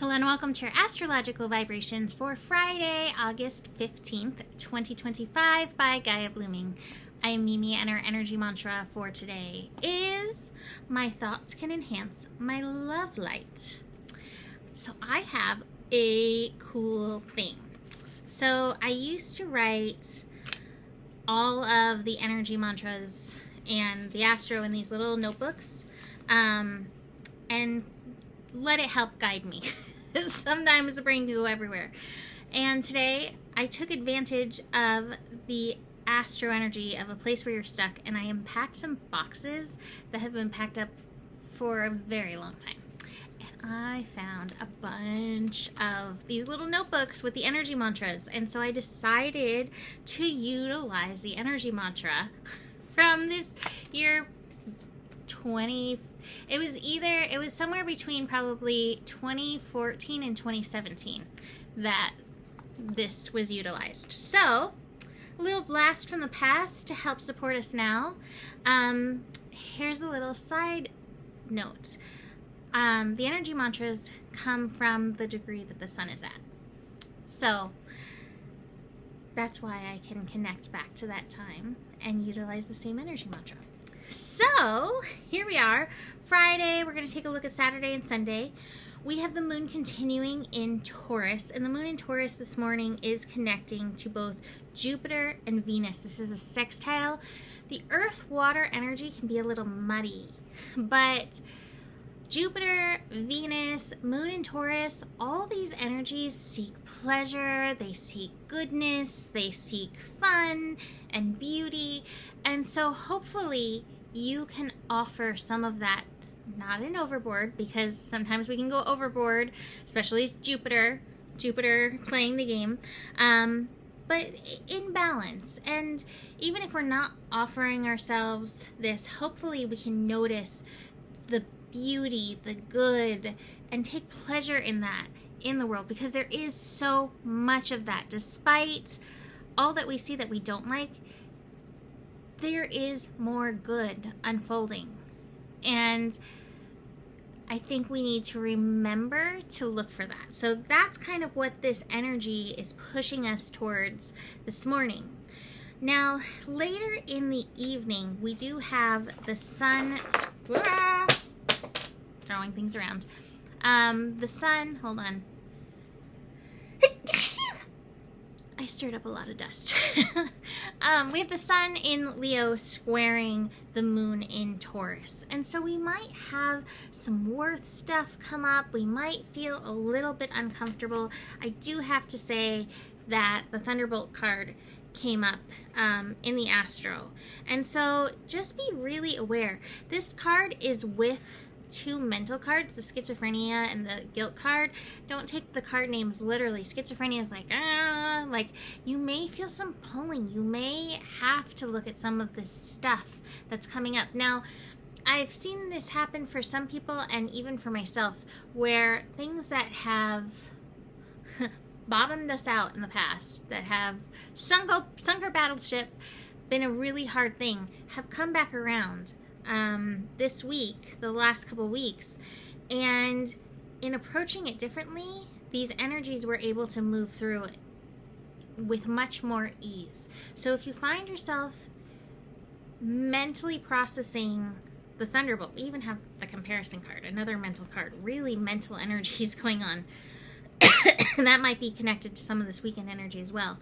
Hello and welcome to your astrological vibrations for Friday, August 15th, 2025 by Gaia Blooming. I am Mimi and our energy mantra for today is my thoughts can enhance my love light. So I have a cool thing. So I used to write all of the energy mantras and the astro in these little notebooks and let it help guide me. Sometimes the brain can go everywhere. And today I took advantage of the astro energy of a place where you're stuck, and I unpacked some boxes that have been packed up for a very long time. And I found a bunch of these little notebooks with the energy mantras. And so I decided to utilize the energy mantra from this year 20. It was somewhere between probably 2014 and 2017 that this was utilized. So, a little blast from the past to help support us now. Here's a little side note. The energy mantras come from the degree that the sun is at. So, that's why I can connect back to that time and utilize the same energy mantra. So, here we are, Friday. We're going to take a look at Saturday and Sunday. We have the moon continuing in Taurus, and the moon in Taurus this morning is connecting to both Jupiter and Venus. This is a sextile. The earth-water energy can be a little muddy, but Jupiter, Venus, moon in Taurus, all these energies seek pleasure, they seek goodness, they seek fun and beauty, and so hopefully you can offer some of that, not in overboard, because sometimes we can go overboard, especially Jupiter playing the game, but in balance. And even if we're not offering ourselves this, hopefully we can notice the beauty, the good, and take pleasure in that in the world, because there is so much of that. Despite all that we see that we don't like, there is more good unfolding. And I think we need to remember to look for that. So that's kind of what this energy is pushing us towards this morning. Now, later in the evening, we do have the sun throwing things around. The sun, hold on. I stirred up a lot of dust. We have the sun in Leo squaring the moon in Taurus. And so we might have some worth stuff come up. We might feel a little bit uncomfortable. I do have to say that the Thunderbolt card came up in the astro. And so just be really aware. This card is with two mental cards, the schizophrenia and the guilt card. Don't take the card names literally. Schizophrenia is like you may feel some pulling. You may have to look at some of this stuff that's coming up. Now, I've seen this happen for some people and even for myself, where things that have bottomed us out in the past, that have sunk our battleship, been a really hard thing, have come back around this week, the last couple weeks, and in approaching it differently, these energies were able to move through it with much more ease. So if you find yourself mentally processing the Thunderbolt, we even have the comparison card, another mental card, really mental energies going on. That might be connected to some of this weekend energy as well.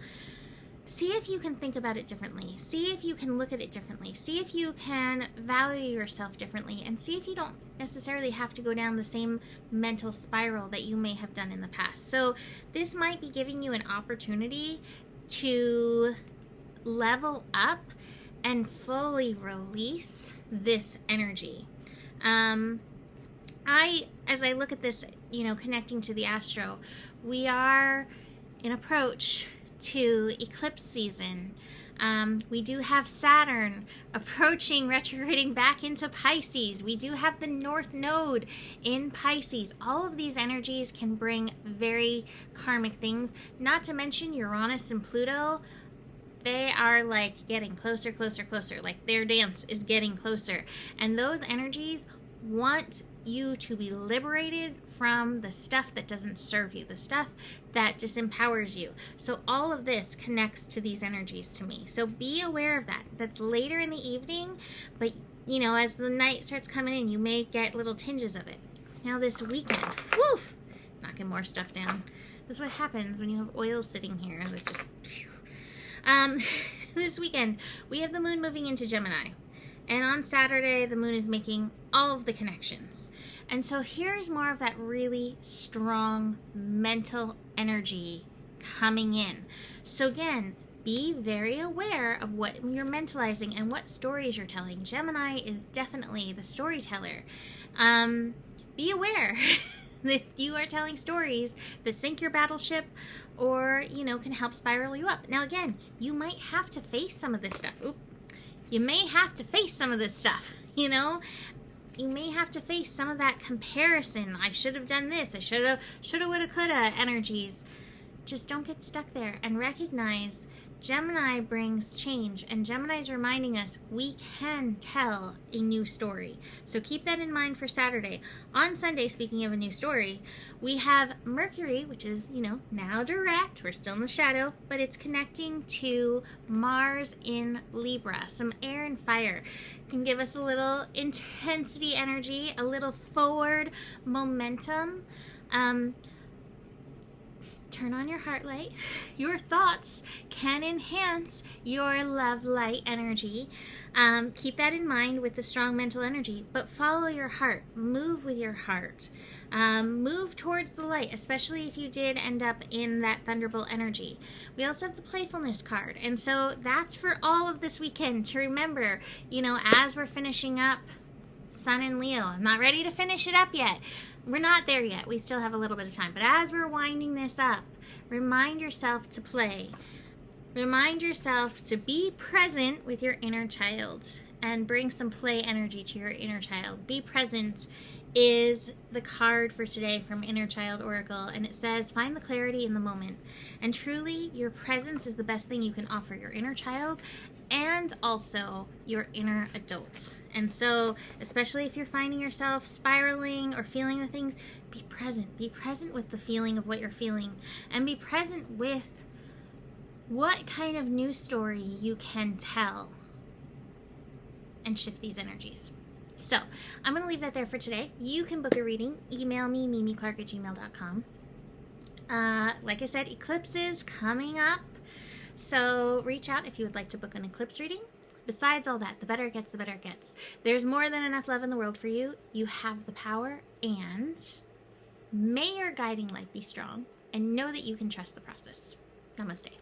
See if you can think about it differently. See if you can look at it differently. See if you can value yourself differently. And see if you don't necessarily have to go down the same mental spiral that you may have done in the past. So this might be giving you an opportunity to level up and fully release this energy. As I look at this, connecting to the astro, we are in approach to eclipse season. We do have Saturn approaching, retrograding back into Pisces. We do have the North Node in Pisces. All of these energies can bring very karmic things, not to mention Uranus and Pluto. They are like getting closer, closer, closer. Like their dance is getting closer. And those energies want you to be liberated from the stuff that doesn't serve you, the stuff that disempowers you. So all of this connects to these energies to me. So be aware of that. That's later in the evening, but you know, as the night starts coming in, you may get little tinges of it. Now this weekend, woof, knocking more stuff down. This is what happens when you have oil sitting here that just, phew. This weekend, we have the moon moving into Gemini. And on Saturday, the moon is making all of the connections. And so here's more of that really strong mental energy coming in. So again, be very aware of what you're mentalizing and what stories you're telling. Gemini is definitely the storyteller. Be aware that you are telling stories that sink your battleship or, you know, can help spiral you up. Now again, you might have to face some of this stuff. You may have to face some of this stuff, you know? You may have to face some of that comparison. I should have done this. I shoulda, woulda, coulda energies. Just don't get stuck there and recognize Gemini brings change, and Gemini is reminding us we can tell a new story. So keep that in mind for Saturday. On Sunday, speaking of a new story, we have Mercury, which is, you know, now direct. We're still in the shadow, but it's connecting to Mars in Libra. Some air and fire can give us a little intensity energy, a little forward momentum. Turn on your heart light. Your thoughts can enhance your love light energy. Keep that in mind with the strong mental energy, but follow your heart. Move with your heart. Move towards the light, especially if you did end up in that thunderbolt energy. We also have the playfulness card, and so that's for all of this weekend to remember, you know, as we're finishing up Sun in Leo. I'm not ready to finish it up yet. We're not there yet. We still have a little bit of time. But as we're winding this up, remind yourself to play. Remind yourself to be present with your inner child and bring some play energy to your inner child. Be present is the card for today from Inner Child Oracle, and it says, find the clarity in the moment. And truly, your presence is the best thing you can offer your inner child and also your inner adult. And so, especially if you're finding yourself spiraling or feeling the things, be present. Be present with the feeling of what you're feeling, and be present with what kind of new story you can tell and shift these energies. So, I'm going to leave that there for today. You can book a reading. Email me, mimiclark@gmail.com. Like I said, eclipses coming up. So, reach out if you would like to book an eclipse reading. Besides all that, the better it gets, the better it gets. There's more than enough love in the world for you. You have the power, and may your guiding light be strong, and know that you can trust the process. Namaste.